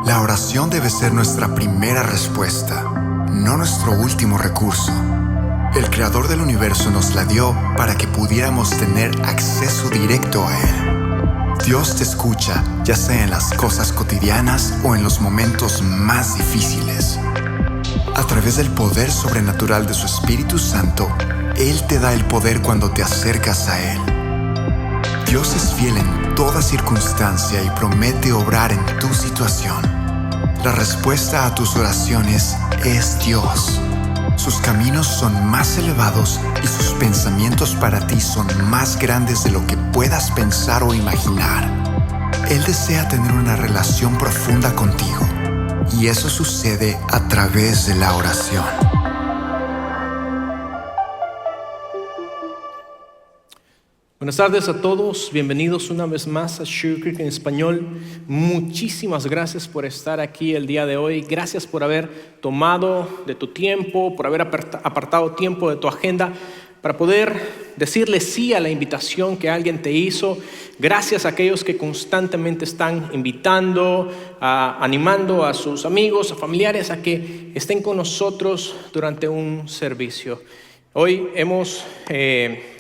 La oración debe ser nuestra primera respuesta, no nuestro último recurso. El Creador del universo nos la dio para que pudiéramos tener acceso directo a Él. Dios te escucha, ya sea en las cosas cotidianas o en los momentos más difíciles. A través del poder sobrenatural de su Espíritu Santo, Él te da el poder cuando te acercas a Él. Dios es fiel en toda circunstancia y promete obrar en tu situación. La respuesta a tus oraciones es Dios. Sus caminos son más elevados y sus pensamientos para ti son más grandes de lo que puedas pensar o imaginar. Él desea tener una relación profunda contigo, y eso sucede a través de la oración. Buenas tardes a todos, bienvenidos una vez más a Sugar Creek en español. Muchísimas gracias por estar aquí el día de hoy. Gracias por haber tomado de tu tiempo, por haber apartado tiempo de tu agenda para poder decirle sí a la invitación que alguien te hizo. Gracias a aquellos que constantemente están invitando, animando a sus amigos, a familiares a que estén con nosotros durante un servicio. Hoy hemos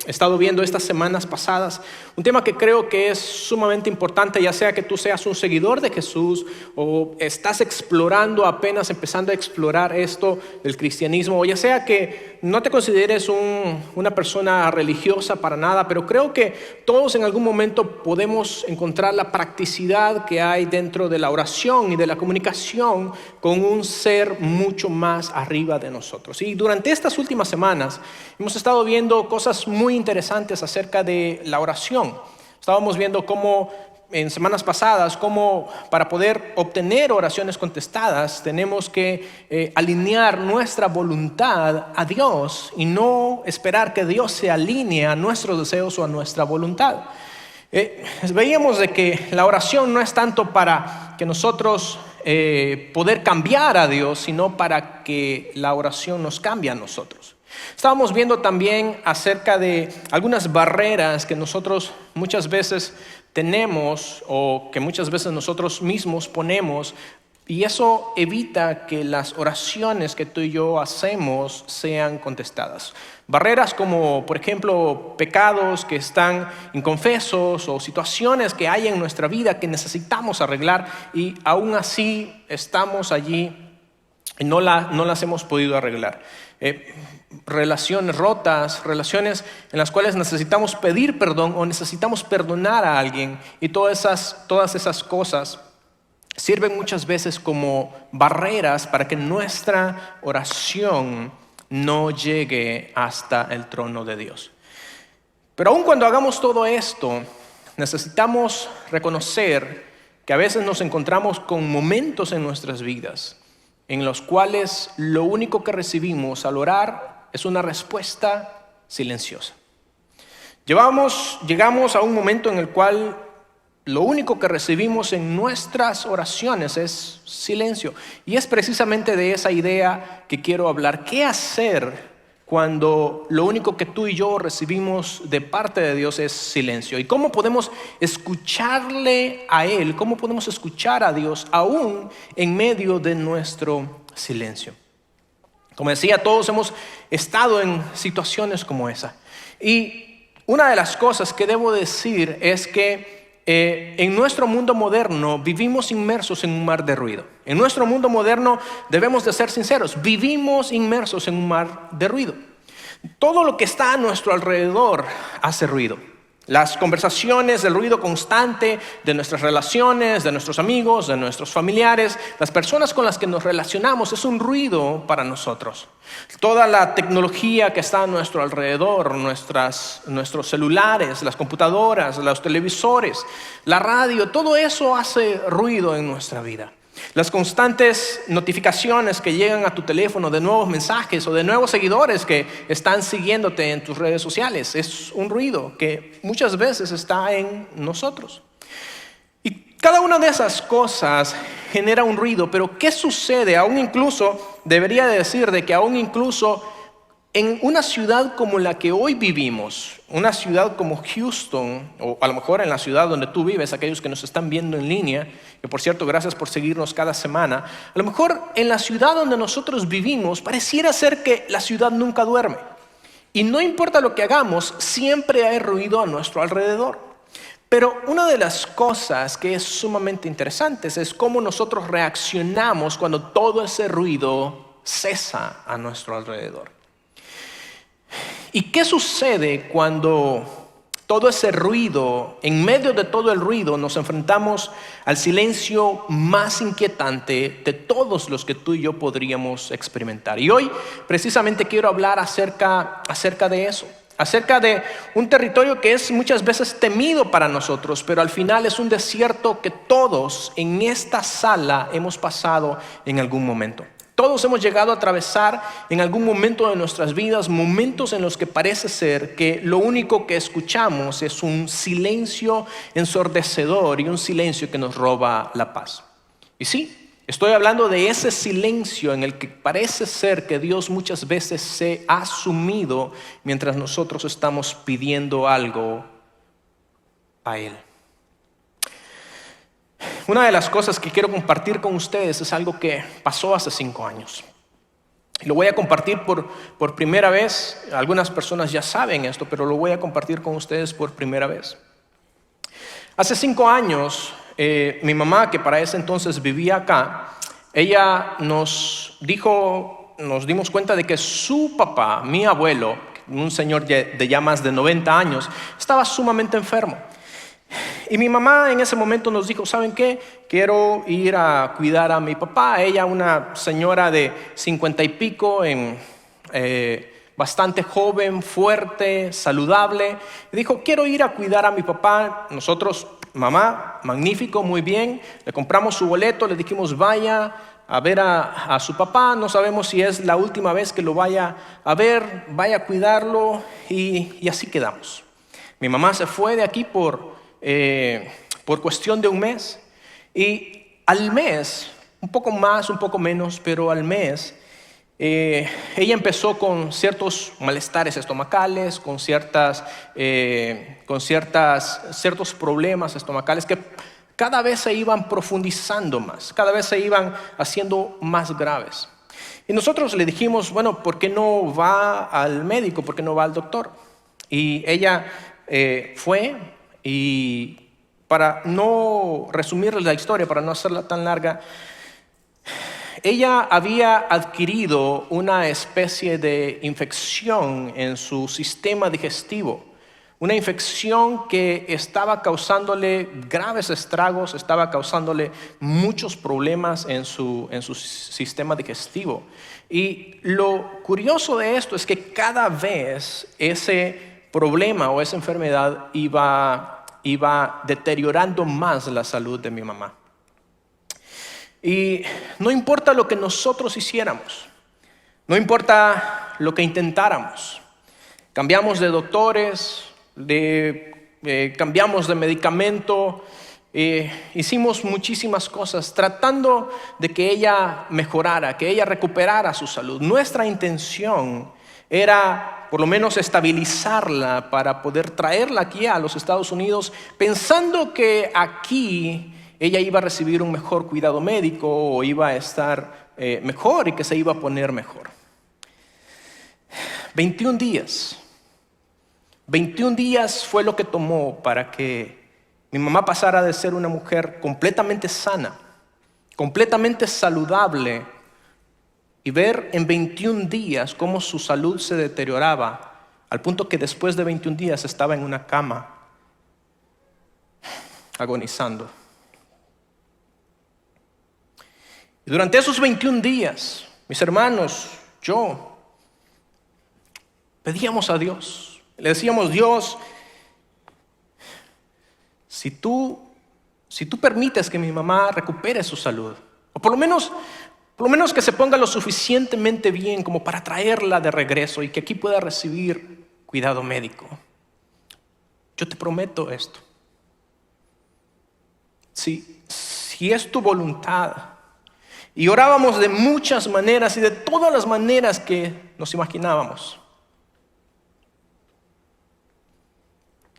estado viendo estas semanas pasadas un tema que creo que es sumamente importante, ya sea que tú seas un seguidor de Jesús o estás explorando, apenas empezando a explorar esto del cristianismo, o ya sea que no te consideres una persona religiosa para nada, pero creo que todos en algún momento podemos encontrar la practicidad que hay dentro de la oración y de la comunicación con un ser mucho más arriba de nosotros. Y durante estas últimas semanas hemos estado viendo cosas muy interesantes acerca de la oración. Estábamos viendo cómo en semanas pasadas, cómo para poder obtener oraciones contestadas tenemos que alinear nuestra voluntad a Dios y no esperar que Dios se alinee a nuestros deseos o a nuestra voluntad. Veíamos de que la oración no es tanto para que nosotros poder cambiar a Dios, sino para que la oración nos cambie a nosotros. Estábamos viendo también acerca de algunas barreras que nosotros muchas veces tenemos o que muchas veces nosotros mismos ponemos, y eso evita que las oraciones que tú y yo hacemos sean contestadas. Barreras como, por ejemplo, pecados que están inconfesos o situaciones que hay en nuestra vida que necesitamos arreglar y aún así estamos allí y no las hemos podido arreglar. Relaciones rotas, relaciones en las cuales necesitamos pedir perdón o necesitamos perdonar a alguien, y todas esas cosas sirven muchas veces como barreras para que nuestra oración no llegue hasta el trono de Dios. Pero aun cuando hagamos todo esto, necesitamos reconocer que a veces nos encontramos con momentos en nuestras vidas en los cuales lo único que recibimos al orar es una respuesta silenciosa. Llegamos a un momento en el cual lo único que recibimos en nuestras oraciones es silencio. Y es precisamente de esa idea que quiero hablar. ¿Qué hacer cuando lo único que tú y yo recibimos de parte de Dios es silencio? ¿Y cómo podemos escucharle a Él? ¿Cómo podemos escuchar a Dios aún en medio de nuestro silencio? Como decía, todos hemos estado en situaciones como esa. Y una de las cosas que debo decir es que en nuestro mundo moderno vivimos inmersos en un mar de ruido. En nuestro mundo moderno, debemos de ser sinceros, vivimos inmersos en un mar de ruido. Todo lo que está a nuestro alrededor hace ruido. Las conversaciones, el ruido constante de nuestras relaciones, de nuestros amigos, de nuestros familiares, las personas con las que nos relacionamos, es un ruido para nosotros. Toda la tecnología que está a nuestro alrededor, nuestros celulares, las computadoras, los televisores, la radio, todo eso hace ruido en nuestra vida. Las constantes notificaciones que llegan a tu teléfono de nuevos mensajes o de nuevos seguidores que están siguiéndote en tus redes sociales es un ruido que muchas veces está en nosotros. Y cada una de esas cosas genera un ruido, pero ¿qué sucede? Aún incluso, debería decir de que aún incluso en una ciudad como la que hoy vivimos, una ciudad como Houston, o a lo mejor en la ciudad donde tú vives, aquellos que nos están viendo en línea, que por cierto, gracias por seguirnos cada semana, a lo mejor en la ciudad donde nosotros vivimos, pareciera ser que la ciudad nunca duerme. Y no importa lo que hagamos, siempre hay ruido a nuestro alrededor. Pero una de las cosas que es sumamente interesante es cómo nosotros reaccionamos cuando todo ese ruido cesa a nuestro alrededor. ¿Y qué sucede cuando todo ese ruido, en medio de todo el ruido, nos enfrentamos al silencio más inquietante de todos los que tú y yo podríamos experimentar? Y hoy precisamente quiero hablar acerca de eso, acerca de un territorio que es muchas veces temido para nosotros, pero al final es un desierto que todos en esta sala hemos pasado en algún momento. Todos hemos llegado a atravesar en algún momento de nuestras vidas momentos en los que parece ser que lo único que escuchamos es un silencio ensordecedor y un silencio que nos roba la paz. Y sí, estoy hablando de ese silencio en el que parece ser que Dios muchas veces se ha sumido mientras nosotros estamos pidiendo algo a Él. Una de las cosas que quiero compartir con ustedes es algo que pasó hace 5 años. Lo voy a compartir por primera vez. Algunas personas ya saben esto, pero lo voy a compartir con ustedes por primera vez. Hace 5 años, mi mamá, que para ese entonces vivía acá, ella nos dimos cuenta de que su papá, mi abuelo, un señor de ya más de 90 años, estaba sumamente enfermo. Y mi mamá en ese momento nos dijo, ¿saben qué? Quiero ir a cuidar a mi papá. Ella, una señora de 50 y pico, bastante joven, fuerte, saludable. Y dijo, quiero ir a cuidar a mi papá. Nosotros, mamá, magnífico, muy bien. Le compramos su boleto, le dijimos, vaya a ver a su papá. No sabemos si es la última vez que lo vaya a ver, vaya a cuidarlo. Y así quedamos. Mi mamá se fue de aquí por cuestión de un mes, y al mes, un poco más, un poco menos, pero al mes, ella empezó con ciertos malestares estomacales, con ciertos problemas estomacales que cada vez se iban profundizando más, cada vez se iban haciendo más graves. Y nosotros le dijimos, bueno, ¿por qué no va al médico? ¿Por qué no va al doctor? Y ella fue. Y para no resumirles la historia, para no hacerla tan larga, ella había adquirido una especie de infección en su sistema digestivo. Una infección que estaba causándole graves estragos, estaba causándole muchos problemas en su sistema digestivo. Y lo curioso de esto es que cada vez ese problema o esa enfermedad iba deteriorando más la salud de mi mamá. Y no importa lo que nosotros hiciéramos, no importa lo que intentáramos, cambiamos de doctores, cambiamos de medicamento, hicimos muchísimas cosas tratando de que ella mejorara, que ella recuperara su salud. Nuestra intención era por lo menos estabilizarla para poder traerla aquí a los Estados Unidos, pensando que aquí ella iba a recibir un mejor cuidado médico o iba a estar mejor y que se iba a poner mejor. 21 días fue lo que tomó para que mi mamá pasara de ser una mujer completamente sana, completamente saludable, y ver en 21 días cómo su salud se deterioraba, al punto que después de 21 días estaba en una cama, agonizando. Y durante esos 21 días, mis hermanos, yo, pedíamos a Dios. Le decíamos, Dios, si tú permites que mi mamá recupere su salud, o por lo menos que se ponga lo suficientemente bien como para traerla de regreso y que aquí pueda recibir cuidado médico, yo te prometo esto. Si es tu voluntad. Y orábamos de muchas maneras y de todas las maneras que nos imaginábamos.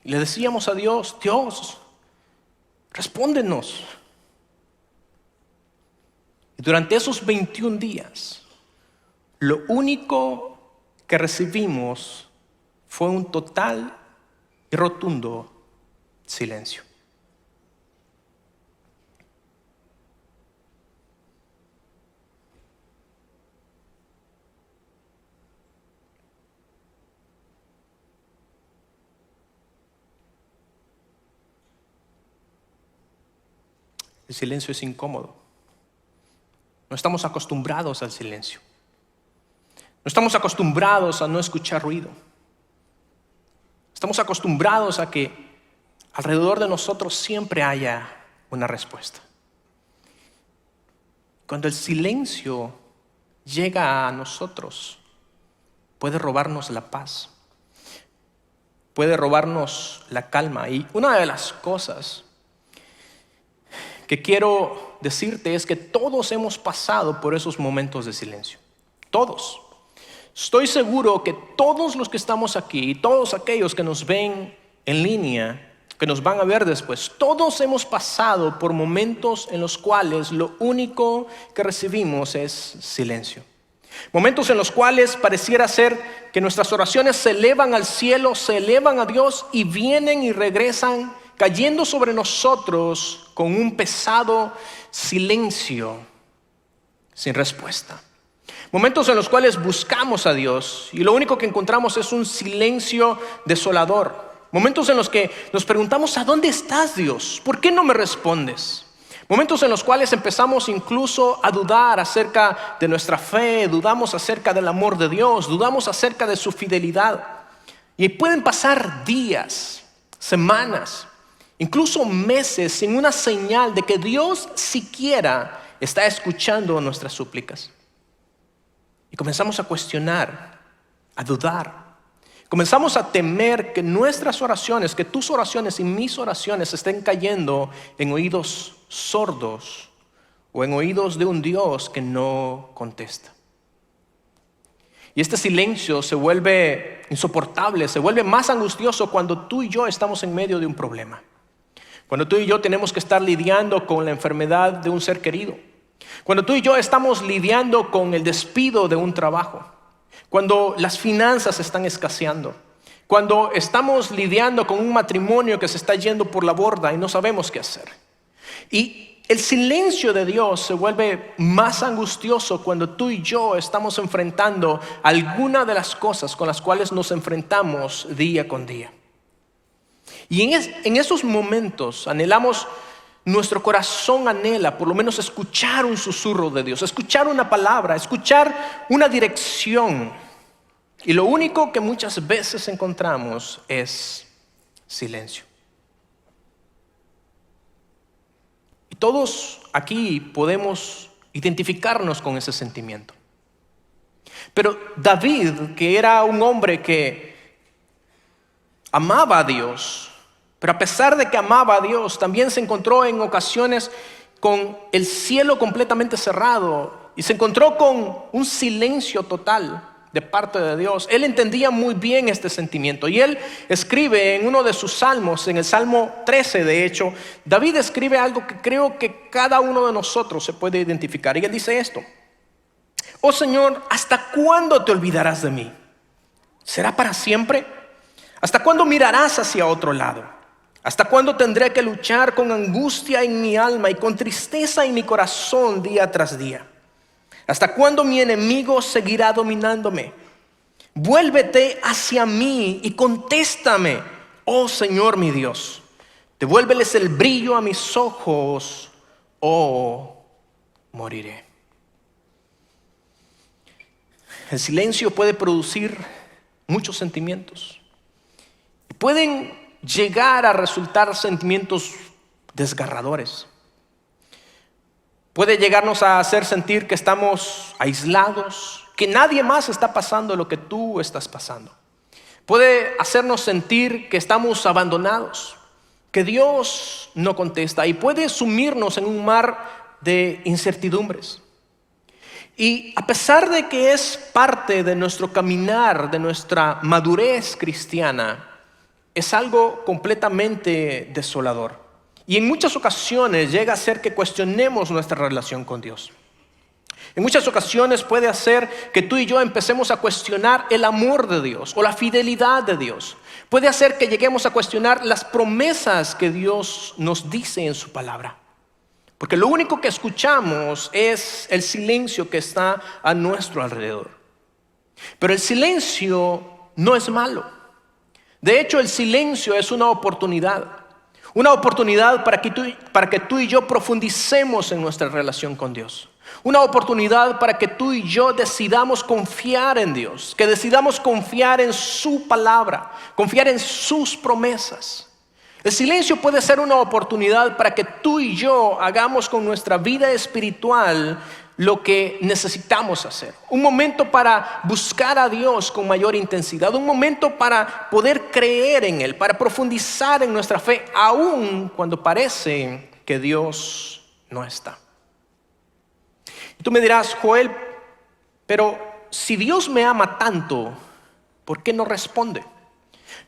Y le decíamos a Dios, Dios, respóndenos. Y durante esos 21 días, lo único que recibimos fue un total y rotundo silencio. El silencio es incómodo. No estamos acostumbrados al silencio. No estamos acostumbrados a no escuchar ruido. Estamos acostumbrados a que alrededor de nosotros siempre haya una respuesta. Cuando el silencio llega a nosotros, puede robarnos la paz, puede robarnos la calma. Y una de las cosas que quiero decirte es que todos hemos pasado por esos momentos de silencio. Todos. Estoy seguro que todos los que estamos aquí y todos aquellos que nos ven en línea, que nos van a ver después, todos hemos pasado por momentos en los cuales lo único que recibimos es silencio. Momentos en los cuales pareciera ser que nuestras oraciones se elevan al cielo, se elevan a Dios y vienen y regresan cayendo sobre nosotros con un pesado silencio sin respuesta. Momentos en los cuales buscamos a Dios y lo único que encontramos es un silencio desolador. Momentos en los que nos preguntamos, ¿a dónde estás, Dios? ¿Por qué no me respondes? Momentos en los cuales empezamos incluso a dudar acerca de nuestra fe, dudamos acerca del amor de Dios, dudamos acerca de su fidelidad. Y pueden pasar días, semanas, incluso meses sin una señal de que Dios siquiera está escuchando nuestras súplicas. Y comenzamos a cuestionar, a dudar. Comenzamos a temer que nuestras oraciones, que tus oraciones y mis oraciones estén cayendo en oídos sordos o en oídos de un Dios que no contesta. Y este silencio se vuelve insoportable, se vuelve más angustioso cuando tú y yo estamos en medio de un problema. Cuando tú y yo tenemos que estar lidiando con la enfermedad de un ser querido. Cuando tú y yo estamos lidiando con el despido de un trabajo. Cuando las finanzas están escaseando. Cuando estamos lidiando con un matrimonio que se está yendo por la borda y no sabemos qué hacer. Y el silencio de Dios se vuelve más angustioso cuando tú y yo estamos enfrentando alguna de las cosas con las cuales nos enfrentamos día con día. Y en esos momentos nuestro corazón anhela por lo menos escuchar un susurro de Dios, escuchar una palabra, escuchar una dirección. Y lo único que muchas veces encontramos es silencio. Y todos aquí podemos identificarnos con ese sentimiento. Pero David, que era un hombre que amaba a Dios, pero a pesar de que amaba a Dios, también se encontró en ocasiones con el cielo completamente cerrado y se encontró con un silencio total de parte de Dios. Él entendía muy bien este sentimiento y él escribe en uno de sus salmos, en el Salmo 13 de hecho, David escribe algo que creo que cada uno de nosotros se puede identificar. Y él dice esto: Oh Señor, ¿hasta cuándo te olvidarás de mí? ¿Será para siempre? ¿Hasta cuándo mirarás hacia otro lado? ¿Hasta cuándo tendré que luchar con angustia en mi alma y con tristeza en mi corazón día tras día? ¿Hasta cuándo mi enemigo seguirá dominándome? Vuélvete hacia mí y contéstame, oh Señor mi Dios. Devuélveles el brillo a mis ojos, o moriré. El silencio puede producir muchos sentimientos. Pueden llegar a resultar sentimientos desgarradores. Puede llegarnos a hacer sentir que estamos aislados, que nadie más está pasando lo que tú estás pasando. Puede hacernos sentir que estamos abandonados, que Dios no contesta, y puede sumirnos en un mar de incertidumbres. Y a pesar de que es parte de nuestro caminar, de nuestra madurez cristiana, es algo completamente desolador. Y en muchas ocasiones llega a ser que cuestionemos nuestra relación con Dios. En muchas ocasiones puede hacer que tú y yo empecemos a cuestionar el amor de Dios o la fidelidad de Dios. Puede hacer que lleguemos a cuestionar las promesas que Dios nos dice en su palabra. Porque lo único que escuchamos es el silencio que está a nuestro alrededor. Pero el silencio no es malo. De hecho, el silencio es una oportunidad. Una oportunidad para que tú y yo profundicemos en nuestra relación con Dios. Una oportunidad para que tú y yo decidamos confiar en Dios. Que decidamos confiar en su palabra. Confiar en sus promesas. El silencio puede ser una oportunidad para que tú y yo hagamos con nuestra vida espiritual lo que necesitamos hacer. Un momento para buscar a Dios con mayor intensidad. Un momento para poder creer en Él, para profundizar en nuestra fe, aun cuando parece que Dios no está. Y tú me dirás, Joel, pero si Dios me ama tanto, ¿por qué no responde?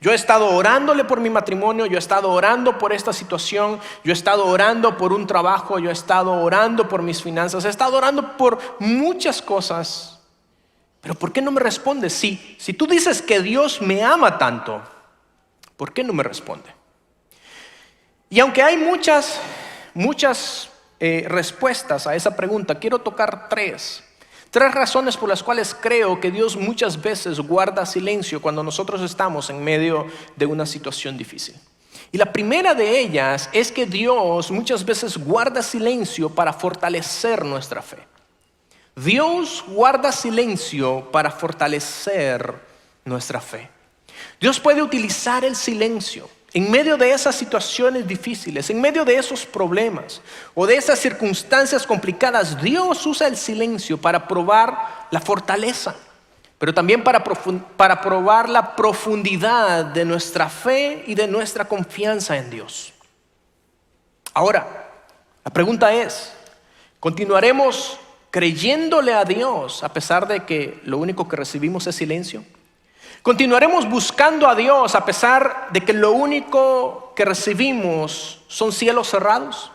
Yo he estado orándole por mi matrimonio, yo he estado orando por esta situación, yo he estado orando por un trabajo, yo he estado orando por mis finanzas, he estado orando por muchas cosas. Pero ¿por qué no me responde? Si tú dices que Dios me ama tanto, ¿por qué no me responde? Y aunque hay muchas respuestas a esa pregunta, quiero tocar tres razones por las cuales creo que Dios muchas veces guarda silencio cuando nosotros estamos en medio de una situación difícil. Y la primera de ellas es que Dios muchas veces guarda silencio para fortalecer nuestra fe. Dios guarda silencio para fortalecer nuestra fe. Dios puede utilizar el silencio en medio de esas situaciones difíciles, en medio de esos problemas o de esas circunstancias complicadas. Dios usa el silencio para probar la fortaleza, pero también para probar la profundidad de nuestra fe y de nuestra confianza en Dios. Ahora, la pregunta es, ¿continuaremos creyéndole a Dios a pesar de que lo único que recibimos es silencio? ¿Continuaremos buscando a Dios a pesar de que lo único que recibimos son cielos cerrados?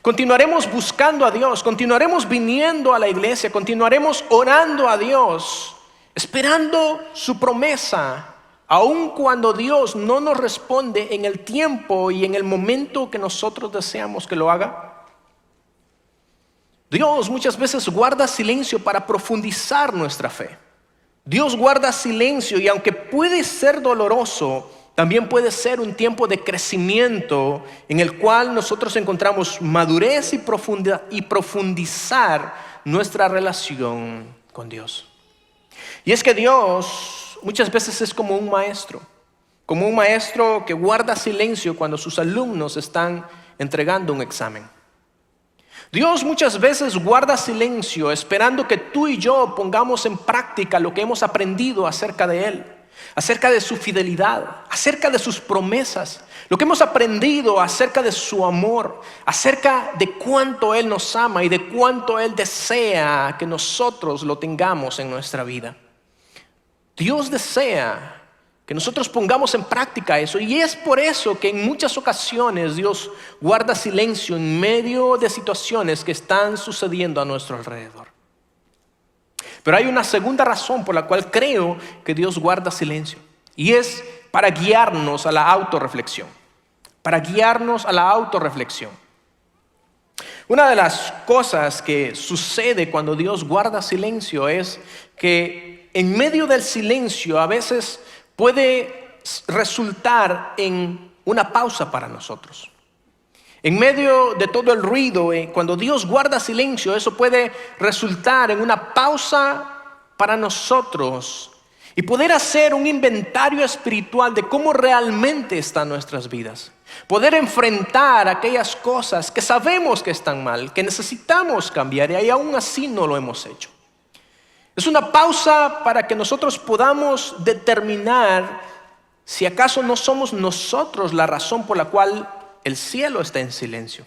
¿Continuaremos buscando a Dios? ¿Continuaremos viniendo a la iglesia? ¿Continuaremos orando a Dios, esperando su promesa, aun cuando Dios no nos responde en el tiempo y en el momento que nosotros deseamos que lo haga? Dios muchas veces guarda silencio para profundizar nuestra fe. Dios guarda silencio y aunque puede ser doloroso, también puede ser un tiempo de crecimiento en el cual nosotros encontramos madurez y profundizar nuestra relación con Dios. Y es que Dios muchas veces es como un maestro que guarda silencio cuando sus alumnos están entregando un examen. Dios muchas veces guarda silencio esperando que tú y yo pongamos en práctica lo que hemos aprendido acerca de Él, acerca de su fidelidad, acerca de sus promesas, lo que hemos aprendido acerca de su amor, acerca de cuánto Él nos ama y de cuánto Él desea que nosotros lo tengamos en nuestra vida. Dios desea que nosotros pongamos en práctica eso, y es por eso que en muchas ocasiones Dios guarda silencio en medio de situaciones que están sucediendo a nuestro alrededor. Pero hay una segunda razón por la cual creo que Dios guarda silencio, y es para guiarnos a la autorreflexión. Para guiarnos a la autorreflexión. Una de las cosas que sucede cuando Dios guarda silencio es que en medio del silencio a veces puede resultar en una pausa para nosotros. En medio de todo el ruido, cuando Dios guarda silencio, eso puede resultar en una pausa para nosotros y poder hacer un inventario espiritual de cómo realmente están nuestras vidas. Poder enfrentar aquellas cosas que sabemos que están mal, que necesitamos cambiar y aún así no lo hemos hecho. Es una pausa para que nosotros podamos determinar si acaso no somos nosotros la razón por la cual el cielo está en silencio.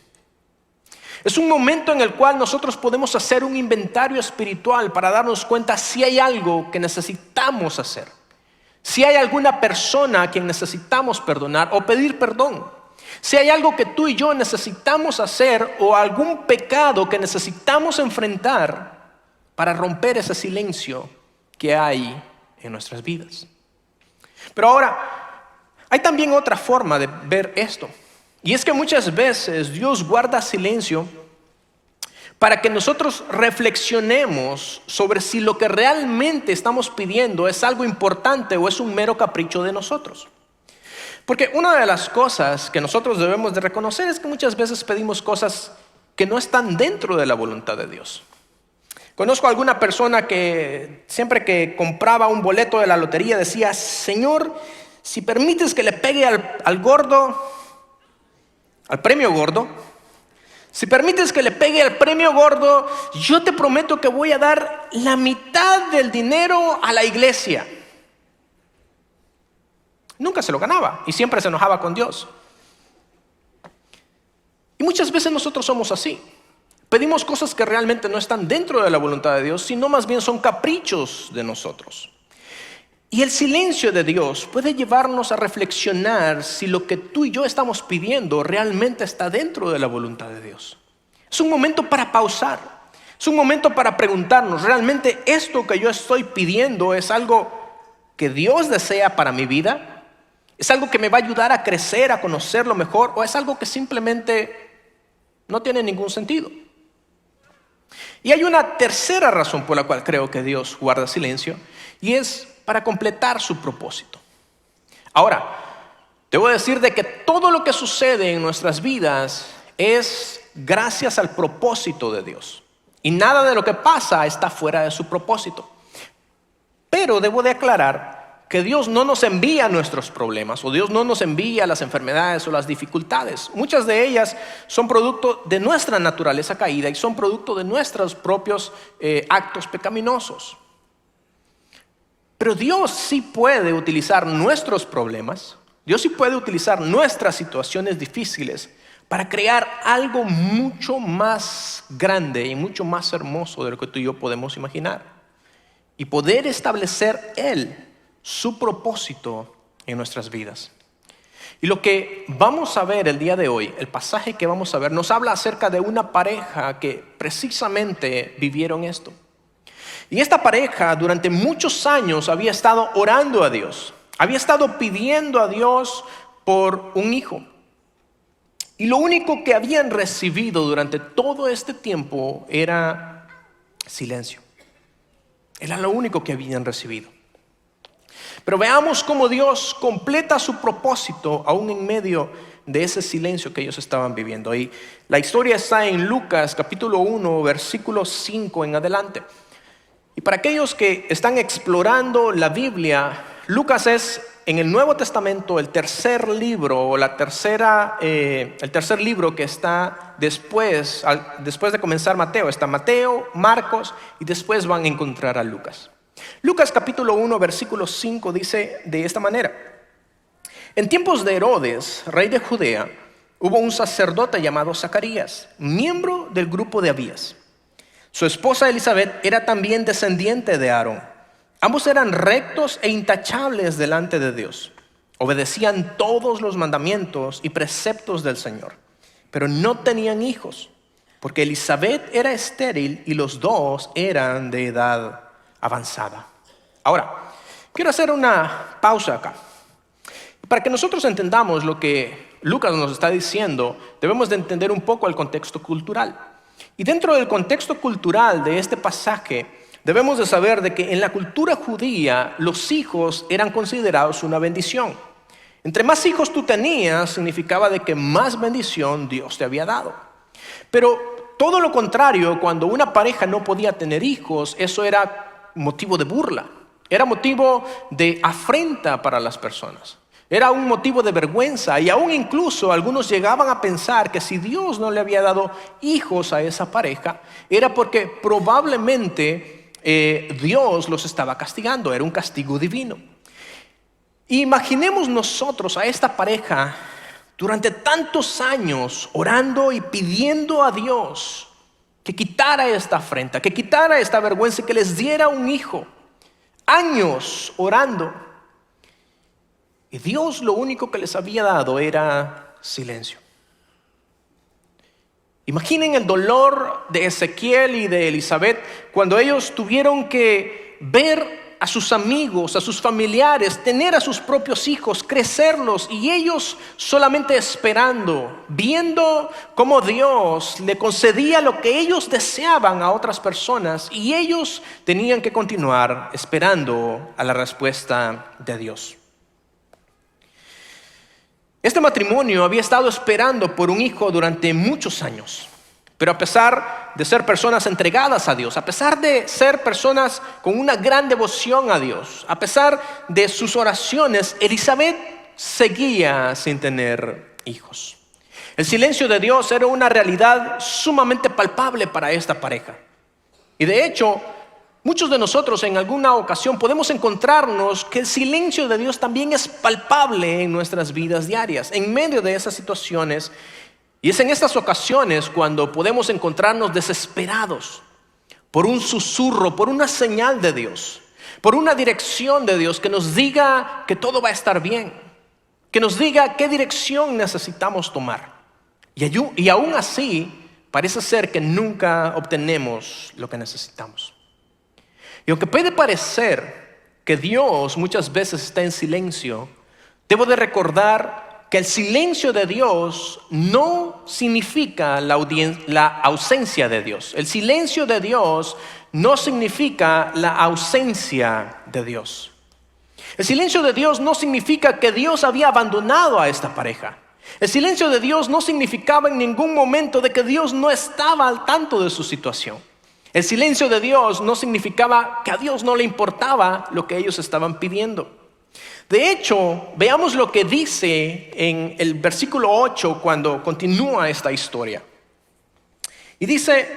Es un momento en el cual nosotros podemos hacer un inventario espiritual para darnos cuenta si hay algo que necesitamos hacer, Si hay alguna persona a quien necesitamos perdonar o pedir perdón. Si hay algo que tú y yo necesitamos hacer o algún pecado que necesitamos enfrentar para romper ese silencio que hay en nuestras vidas. Pero ahora, hay también otra forma de ver esto. Y es que muchas veces Dios guarda silencio para que nosotros reflexionemos sobre si lo que realmente estamos pidiendo es algo importante o es un mero capricho de nosotros. Porque una de las cosas que nosotros debemos de reconocer es que muchas veces pedimos cosas que no están dentro de la voluntad de Dios. Conozco a alguna persona que siempre que compraba un boleto de la lotería decía: Señor, si permites que le pegue al premio gordo, si permites que le pegue al premio gordo, yo te prometo que voy a dar la mitad del dinero a la iglesia. Nunca se lo ganaba y siempre se enojaba con Dios. Y muchas veces nosotros somos así. Pedimos cosas que realmente no están dentro de la voluntad de Dios, sino más bien son caprichos de nosotros. Y el silencio de Dios puede llevarnos a reflexionar si lo que tú y yo estamos pidiendo realmente está dentro de la voluntad de Dios. Es un momento para pausar. Es un momento para preguntarnos, ¿realmente esto que yo estoy pidiendo es algo que Dios desea para mi vida? ¿Es algo que me va a ayudar a crecer, a conocerlo mejor? ¿O es algo que simplemente no tiene ningún sentido? Y hay una tercera razón por la cual creo que Dios guarda silencio, y es para completar su propósito. Ahora, debo decir de que todo lo que sucede en nuestras vidas es gracias al propósito de Dios. Y nada de lo que pasa está fuera de su propósito. Pero debo de aclarar que Dios no nos envía nuestros problemas, o Dios no nos envía las enfermedades o las dificultades. Muchas de ellas son producto de nuestra naturaleza caída y son producto de nuestros propios actos pecaminosos. Pero Dios sí puede utilizar nuestros problemas, Dios sí puede utilizar nuestras situaciones difíciles para crear algo mucho más grande y mucho más hermoso de lo que tú y yo podemos imaginar. Y poder establecer Él su propósito en nuestras vidas. Y lo que vamos a ver el día de hoy, el pasaje que vamos a ver, nos habla acerca de una pareja que precisamente vivieron esto. Y esta pareja durante muchos años había estado orando a Dios, había estado pidiendo a Dios por un hijo. Y lo único que habían recibido durante todo este tiempo era silencio. Era lo único que habían recibido. Pero veamos cómo Dios completa su propósito aún en medio de ese silencio que ellos estaban viviendo. Y la historia está en Lucas capítulo 1, versículo 5 en adelante. Y para aquellos que están explorando la Biblia, Lucas es en el Nuevo Testamento el tercer libro o el tercer libro que está después de comenzar Mateo. Está Mateo, Marcos y después van a encontrar a Lucas. Lucas capítulo 1 versículo 5 dice de esta manera: En tiempos de Herodes, rey de Judea, hubo un sacerdote llamado Zacarías, miembro del grupo de Abías. Su esposa Elizabeth era también descendiente de Aarón. Ambos eran rectos e intachables delante de Dios. Obedecían todos los mandamientos y preceptos del Señor, pero no tenían hijos, porque Elizabeth era estéril y los dos eran de edad avanzada. Ahora, quiero hacer una pausa acá. Para que nosotros entendamos lo que Lucas nos está diciendo, debemos de entender un poco el contexto cultural. Y dentro del contexto cultural de este pasaje, debemos de saber de que en la cultura judía los hijos eran considerados una bendición. Entre más hijos tú tenías, significaba de que más bendición Dios te había dado. Pero todo lo contrario, cuando una pareja no podía tener hijos, eso era motivo de burla, era motivo de afrenta para las personas. Era un motivo de vergüenza y aún incluso algunos llegaban a pensar que si Dios no le había dado hijos a esa pareja, era porque probablemente Dios los estaba castigando, era un castigo divino. Imaginemos nosotros a esta pareja durante tantos años orando y pidiendo a Dios que quitara esta afrenta, que quitara esta vergüenza y que les diera un hijo. Años orando. Y Dios lo único que les había dado era silencio. Imaginen el dolor de Ezequiel y de Elizabeth cuando ellos tuvieron que ver a sus amigos, a sus familiares, tener a sus propios hijos, crecerlos, y ellos solamente esperando, viendo cómo Dios le concedía lo que ellos deseaban a otras personas, y ellos tenían que continuar esperando a la respuesta de Dios. Este matrimonio había estado esperando por un hijo durante muchos años, pero a pesar de ser personas entregadas a Dios, a pesar de ser personas con una gran devoción a Dios, a pesar de sus oraciones, Elizabeth seguía sin tener hijos. El silencio de Dios era una realidad sumamente palpable para esta pareja. Y de hecho, muchos de nosotros en alguna ocasión podemos encontrarnos que el silencio de Dios también es palpable en nuestras vidas diarias, en medio de esas situaciones. Y es en estas ocasiones cuando podemos encontrarnos desesperados por un susurro, por una señal de Dios, por una dirección de Dios que nos diga que todo va a estar bien, que nos diga qué dirección necesitamos tomar. Y aún así, parece ser que nunca obtenemos lo que necesitamos. Y aunque puede parecer que Dios muchas veces está en silencio, debo de recordar que el silencio de Dios no significa la ausencia de Dios. El silencio de Dios no significa la ausencia de Dios. El silencio de Dios no significa que Dios había abandonado a esta pareja. El silencio de Dios no significaba en ningún momento de que Dios no estaba al tanto de su situación. El silencio de Dios no significaba que a Dios no le importaba lo que ellos estaban pidiendo. De hecho, veamos lo que dice en el versículo 8 cuando continúa esta historia. Y dice,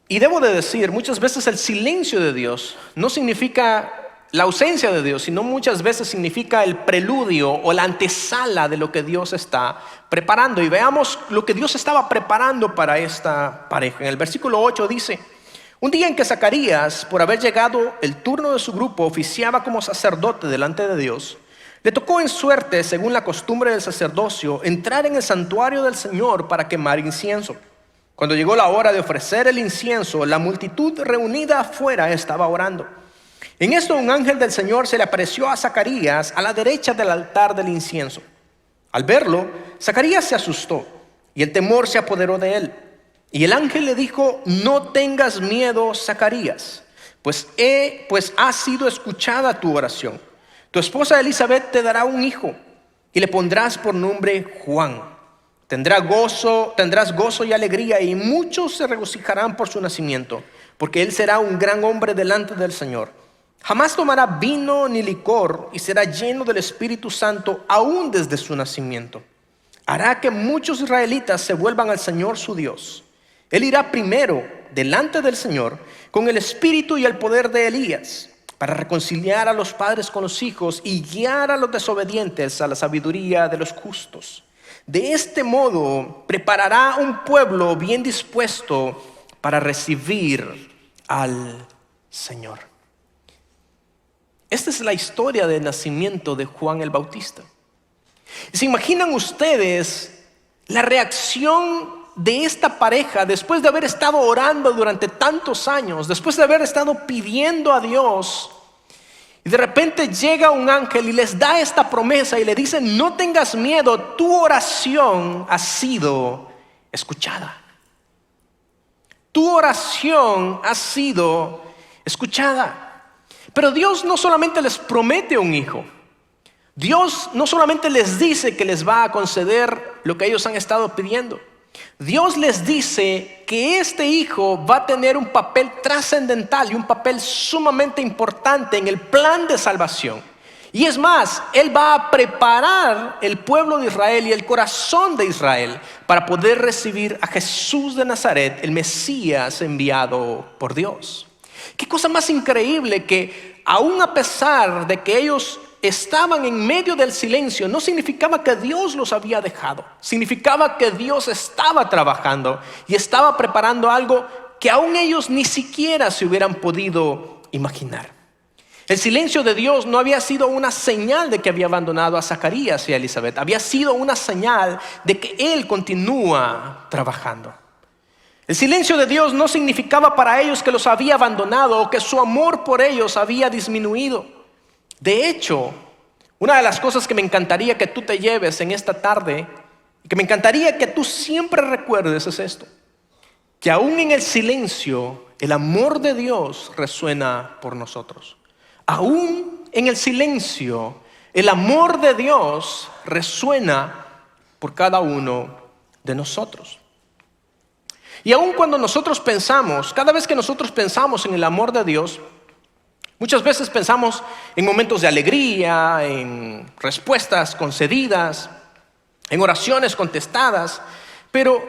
y debo de decir, muchas veces el silencio de Dios no significa la ausencia de Dios, sino muchas veces significa el preludio o la antesala de lo que Dios está preparando. Y veamos lo que Dios estaba preparando para esta pareja. En el versículo 8 dice: un día en que Zacarías, por haber llegado el turno de su grupo, oficiaba como sacerdote delante de Dios, le tocó en suerte, según la costumbre del sacerdocio, entrar en el santuario del Señor para quemar incienso. Cuando llegó la hora de ofrecer el incienso, la multitud reunida afuera estaba orando. En esto un ángel del Señor se le apareció a Zacarías a la derecha del altar del incienso. Al verlo, Zacarías se asustó y el temor se apoderó de él. Y el ángel le dijo: no tengas miedo, Zacarías, pues ha sido escuchada tu oración. Tu esposa Elizabeth te dará un hijo y le pondrás por nombre Juan. Tendrás gozo y alegría, y muchos se regocijarán por su nacimiento, porque él será un gran hombre delante del Señor. Jamás tomará vino ni licor y será lleno del Espíritu Santo aún desde su nacimiento. Hará que muchos israelitas se vuelvan al Señor su Dios. Él irá primero delante del Señor con el espíritu y el poder de Elías, para reconciliar a los padres con los hijos y guiar a los desobedientes a la sabiduría de los justos. De este modo preparará un pueblo bien dispuesto para recibir al Señor. Esta es la historia del nacimiento de Juan el Bautista. ¿Se imaginan ustedes la reacción de esta pareja después de haber estado orando durante tantos años, después de haber estado pidiendo a Dios, y de repente llega un ángel y les da esta promesa y le dice: no tengas miedo, tu oración ha sido escuchada. Tu oración ha sido escuchada. Pero Dios no solamente les promete un hijo, Dios no solamente les dice que les va a conceder lo que ellos han estado pidiendo. Dios les dice que este hijo va a tener un papel trascendental y un papel sumamente importante en el plan de salvación. Y es más, Él va a preparar el pueblo de Israel y el corazón de Israel para poder recibir a Jesús de Nazaret, el Mesías enviado por Dios. Qué cosa más increíble que aún a pesar de que ellos estaban en medio del silencio, no significaba que Dios los había dejado. Significaba que Dios estaba trabajando y estaba preparando algo que aún ellos ni siquiera se hubieran podido imaginar. El silencio de Dios no había sido una señal de que había abandonado a Zacarías y a Elizabeth. Había sido una señal de que Él continúa trabajando. El silencio de Dios no significaba para ellos que los había abandonado o que su amor por ellos había disminuido. De hecho, una de las cosas que me encantaría que tú te lleves en esta tarde y que me encantaría que tú siempre recuerdes es esto: que aún en el silencio, el amor de Dios resuena por nosotros. Aún en el silencio, el amor de Dios resuena por cada uno de nosotros. Y aún cuando nosotros pensamos, cada vez que nosotros pensamos en el amor de Dios, muchas veces pensamos en momentos de alegría, en respuestas concedidas, en oraciones contestadas, pero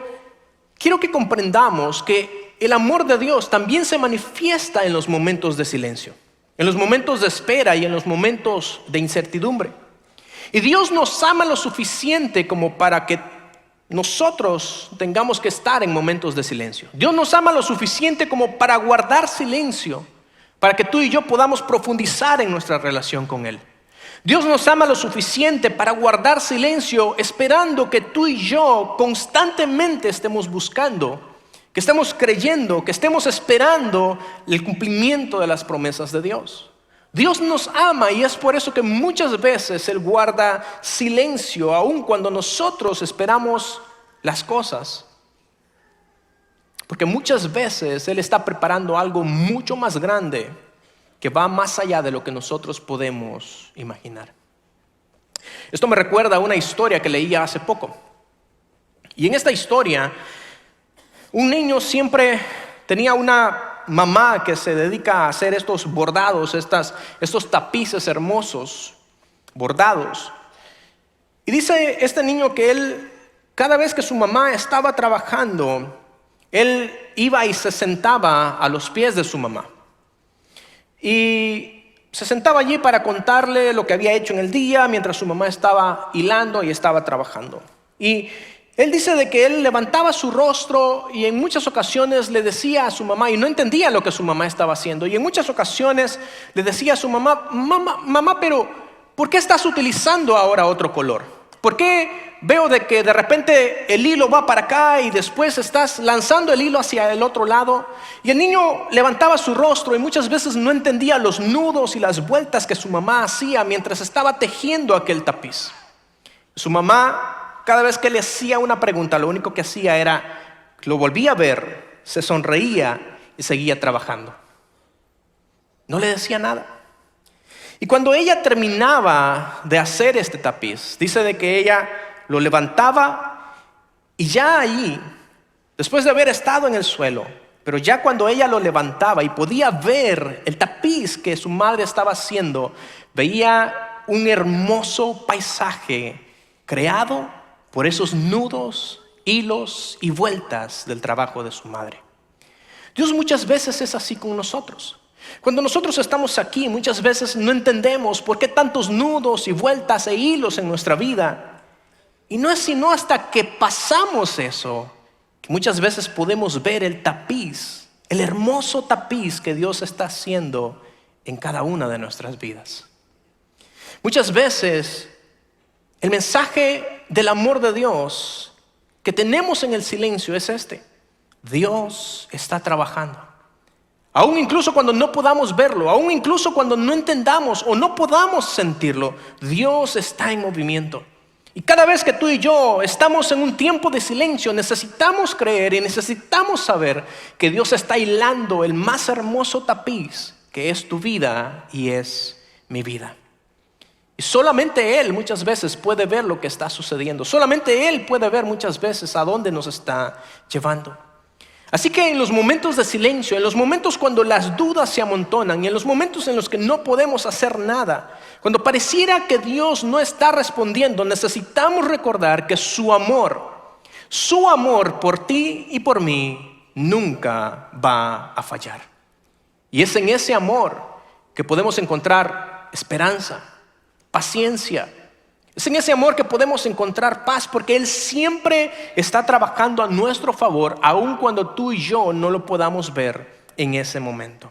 quiero que comprendamos que el amor de Dios también se manifiesta en los momentos de silencio, en los momentos de espera y en los momentos de incertidumbre. Y Dios nos ama lo suficiente como para que nosotros tengamos que estar en momentos de silencio. Dios nos ama lo suficiente como para guardar silencio, para que tú y yo podamos profundizar en nuestra relación con Él. Dios nos ama lo suficiente para guardar silencio, esperando que tú y yo constantemente estemos buscando, que estemos creyendo, que estemos esperando el cumplimiento de las promesas de Dios. Dios nos ama y es por eso que muchas veces Él guarda silencio, aun cuando nosotros esperamos las cosas. Porque muchas veces Él está preparando algo mucho más grande que va más allá de lo que nosotros podemos imaginar. Esto me recuerda a una historia que leía hace poco. Y en esta historia, un niño siempre tenía una mamá que se dedica a hacer estos bordados, estos tapices hermosos, bordados. Y dice este niño que él, cada vez que su mamá estaba trabajando, él iba y se sentaba a los pies de su mamá. Y se sentaba allí para contarle lo que había hecho en el día mientras su mamá estaba hilando y estaba trabajando. Y él dice de que él levantaba su rostro y en muchas ocasiones le decía a su mamá, y no entendía lo que su mamá estaba haciendo, y en muchas ocasiones le decía a su mamá, mamá, pero ¿por qué estás utilizando ahora otro color? ¿Por qué veo de que de repente el hilo va para acá y después estás lanzando el hilo hacia el otro lado? Y el niño levantaba su rostro y muchas veces no entendía los nudos y las vueltas que su mamá hacía mientras estaba tejiendo aquel tapiz. Su mamá, cada vez que le hacía una pregunta, lo único que hacía era, lo volvía a ver, se sonreía y seguía trabajando. No le decía nada. Y cuando ella terminaba de hacer este tapiz, dice de que ella lo levantaba y ya ahí, después de haber estado en el suelo, pero ya cuando ella lo levantaba y podía ver el tapiz que su madre estaba haciendo, veía un hermoso paisaje creado por esos nudos, hilos y vueltas del trabajo de su madre. Dios muchas veces es así con nosotros. Cuando nosotros estamos aquí, muchas veces no entendemos por qué tantos nudos y vueltas e hilos en nuestra vida. Y no es sino hasta que pasamos eso, que muchas veces podemos ver el tapiz, el hermoso tapiz que Dios está haciendo en cada una de nuestras vidas. Muchas veces el mensaje del amor de Dios que tenemos en el silencio es este: Dios está trabajando. Aún incluso cuando no podamos verlo, aún incluso cuando no entendamos o no podamos sentirlo, Dios está en movimiento. Y cada vez que tú y yo estamos en un tiempo de silencio, necesitamos creer y necesitamos saber que Dios está hilando el más hermoso tapiz que es tu vida y es mi vida. Y solamente Él muchas veces puede ver lo que está sucediendo. Solamente Él puede ver muchas veces a dónde nos está llevando. Así que en los momentos de silencio, en los momentos cuando las dudas se amontonan y en los momentos en los que no podemos hacer nada, cuando pareciera que Dios no está respondiendo, necesitamos recordar que su amor por ti y por mí nunca va a fallar. Y es en ese amor que podemos encontrar esperanza, paciencia. Es en ese amor que podemos encontrar paz, porque Él siempre está trabajando a nuestro favor, aun cuando tú y yo no lo podamos ver en ese momento.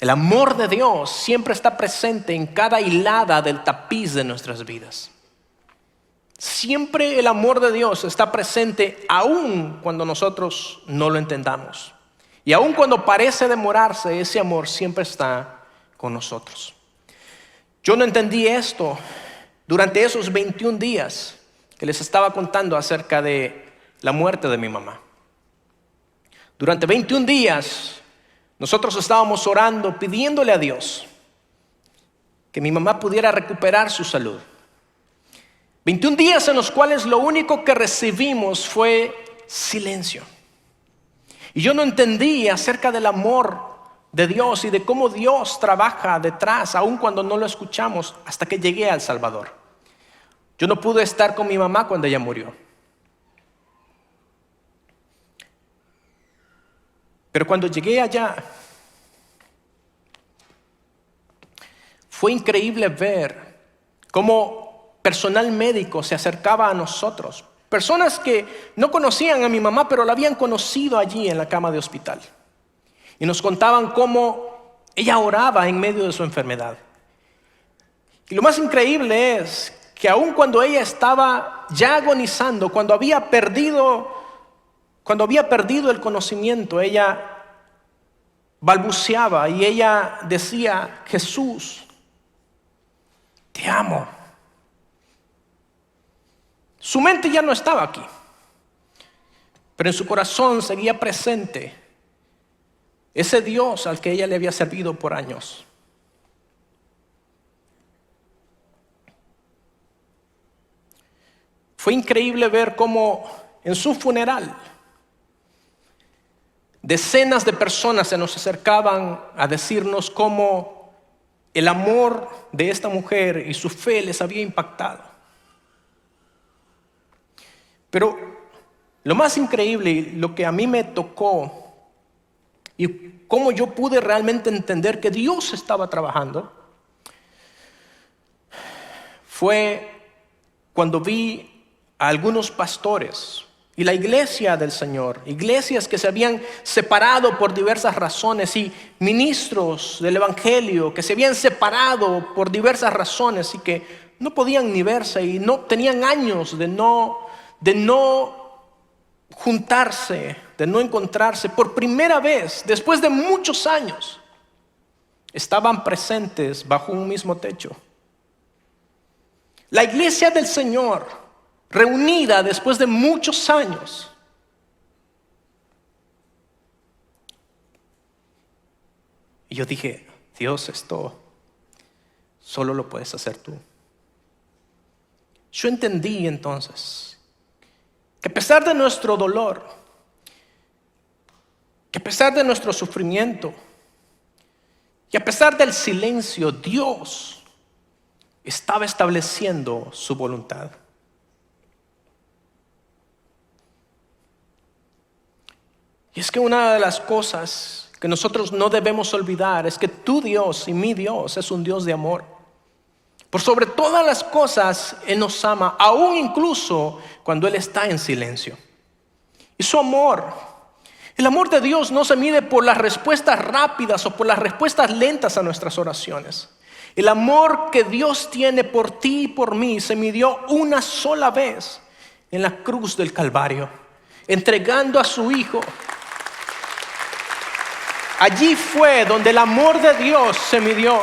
El amor de Dios siempre está presente en cada hilada del tapiz de nuestras vidas. Siempre el amor de Dios está presente aun cuando nosotros no lo entendamos. Y aun cuando parece demorarse, ese amor siempre está con nosotros. Yo no entendí esto durante esos 21 días que les estaba contando acerca de la muerte de mi mamá. Durante 21 días nosotros estábamos orando, pidiéndole a Dios que mi mamá pudiera recuperar su salud. 21 días en los cuales lo único que recibimos fue silencio. Y yo no entendí acerca del amor de Dios y de cómo Dios trabaja detrás, aun cuando no lo escuchamos, hasta que llegué a El Salvador. Yo no pude estar con mi mamá cuando ella murió. Pero cuando llegué allá, fue increíble ver cómo personal médico se acercaba a nosotros. Personas que no conocían a mi mamá, pero la habían conocido allí en la cama de hospital. Y nos contaban cómo ella oraba en medio de su enfermedad. Y lo más increíble es que aun cuando ella estaba ya agonizando, cuando había perdido el conocimiento, ella balbuceaba y ella decía: Jesús, te amo. Su mente ya no estaba aquí, pero en su corazón seguía presente ese Dios al que ella le había servido por años. Fue increíble ver cómo en su funeral decenas de personas se nos acercaban a decirnos cómo el amor de esta mujer y su fe les había impactado. Pero lo más increíble y lo que a mí me tocó y cómo yo pude realmente entender que Dios estaba trabajando fue cuando vi a algunos pastores y la iglesia del Señor, iglesias que se habían separado por diversas razones, y ministros del evangelio que se habían separado por diversas razones y que no podían ni verse y no tenían años de no juntarse, de no encontrarse. Por primera vez, después de muchos años, estaban presentes bajo un mismo techo. La iglesia del Señor, reunida después de muchos años. Y yo dije: Dios, esto solo lo puedes hacer tú. Yo entendí entonces que a pesar de nuestro dolor, que a pesar de nuestro sufrimiento y a pesar del silencio, Dios estaba estableciendo su voluntad. Y es que una de las cosas que nosotros no debemos olvidar es que tu Dios y mi Dios es un Dios de amor. Por sobre todas las cosas, Él nos ama, aún incluso cuando Él está en silencio. Y su amor, el amor de Dios no se mide por las respuestas rápidas o por las respuestas lentas a nuestras oraciones. El amor que Dios tiene por ti y por mí se midió una sola vez en la cruz del Calvario, entregando a su Hijo. Allí fue donde el amor de Dios se midió.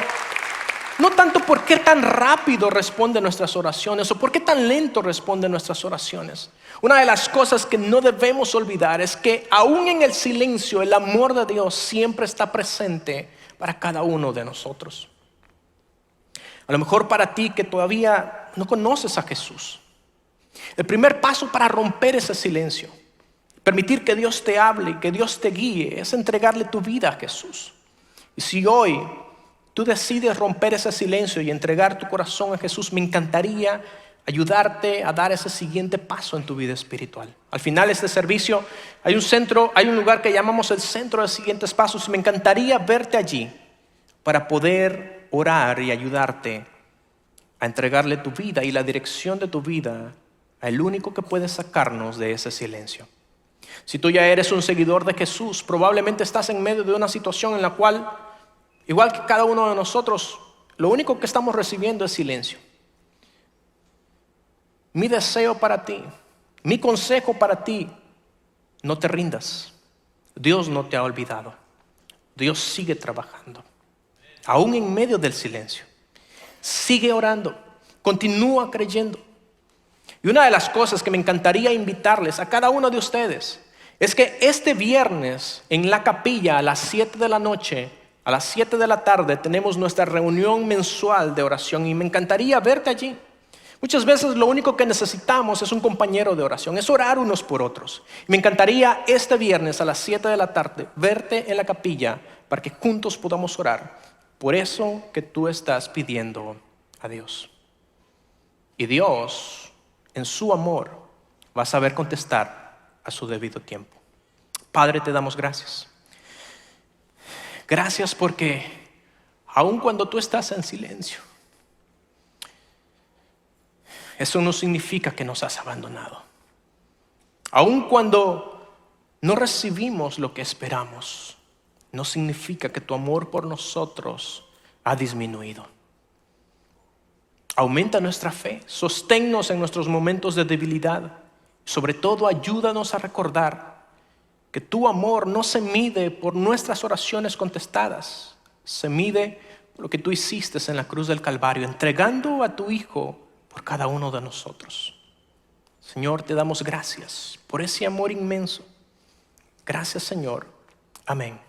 No tanto por qué tan rápido responde nuestras oraciones o por qué tan lento responde nuestras oraciones. Una de las cosas que no debemos olvidar es que aún en el silencio, el amor de Dios siempre está presente para cada uno de nosotros. A lo mejor para ti que todavía no conoces a Jesús, el primer paso para romper ese silencio, permitir que Dios te hable y que Dios te guíe, es entregarle tu vida a Jesús. Y si hoy tú decides romper ese silencio y entregar tu corazón a Jesús, me encantaría ayudarte a dar ese siguiente paso en tu vida espiritual. Al final de este servicio hay un lugar que llamamos el Centro de Siguientes Pasos, y me encantaría verte allí para poder orar y ayudarte a entregarle tu vida y la dirección de tu vida al único que puede sacarnos de ese silencio. Si tú ya eres un seguidor de Jesús, probablemente estás en medio de una situación en la cual igual que cada uno de nosotros, lo único que estamos recibiendo es silencio. Mi deseo para ti, mi consejo para ti, no te rindas. Dios no te ha olvidado. Dios sigue trabajando, aún en medio del silencio. Sigue orando, continúa creyendo. Y una de las cosas que me encantaría invitarles a cada uno de ustedes es que este viernes en la capilla a las 7 de la noche, a las 7 de la tarde, tenemos nuestra reunión mensual de oración y me encantaría verte allí. Muchas veces lo único que necesitamos es un compañero de oración, es orar unos por otros. Me encantaría este viernes a las 7 de la tarde verte en la capilla para que juntos podamos orar por eso que tú estás pidiendo a Dios. Y Dios, en su amor, va a saber contestar a su debido tiempo. Padre, te damos gracias. Gracias porque aun cuando tú estás en silencio, eso no significa que nos has abandonado. Aun cuando no recibimos lo que esperamos, no significa que tu amor por nosotros ha disminuido. Aumenta nuestra fe, sosténnos en nuestros momentos de debilidad. Sobre todo, ayúdanos a recordar que tu amor no se mide por nuestras oraciones contestadas, se mide por lo que tú hiciste en la cruz del Calvario, entregando a tu Hijo por cada uno de nosotros. Señor, te damos gracias por ese amor inmenso. Gracias, Señor. Amén.